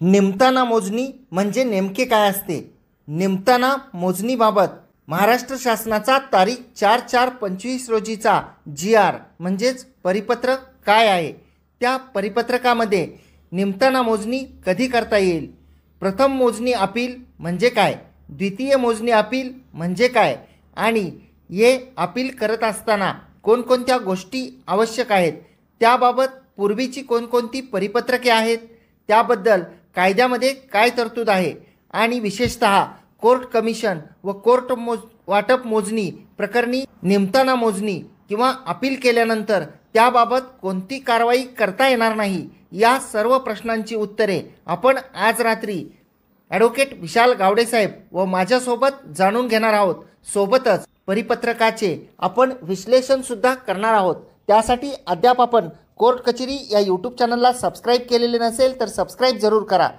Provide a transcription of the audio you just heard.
निमताना मोजणी म्हणजे नेमके काय असते? निमताना मोजणीबाबत महाराष्ट्र शासनाचा तारीख 4/4/25 रोजीचा GR म्हणजेच परिपत्रक काय आहे? त्या परिपत्रकामध्ये निमताना मोजणी कधी करता येईल? प्रथम मोजणी अपील म्हणजे काय? द्वितीय मोजणी अपील म्हणजे काय? आणि हे अपील करत असताना कोणकोणत्या गोष्टी आवश्यक आहेत? त्याबाबत पूर्वीची कोणकोणती परिपत्रके आहेत? त्याबद्दल कायद्यामध्ये काय तरतूद आहे? आणि विशेषतः कोर्ट कमिशन व कोर्ट वाटप मोजणी प्रकरणी निमताना मोजणी किंवा अपील केल्यानंतर त्याबाबत कोणती कारवाई करता येणार नाही, या सर्व प्रश्नांची उत्तरे आपण आज रात्री ॲडव्होकेट विशाल गावडे साहेब व माझ्यासोबत जाणून घेणार आहोत. सोबतच परिपत्रकाचे आपण विश्लेषणसुद्धा करणार आहोत. त्यासाठी अद्याप आपण कोर्ट कचेरी या यूट्यूब चॅनलला सबस्क्राईब केलेले नसेल तर सबस्क्राईब जरूर करा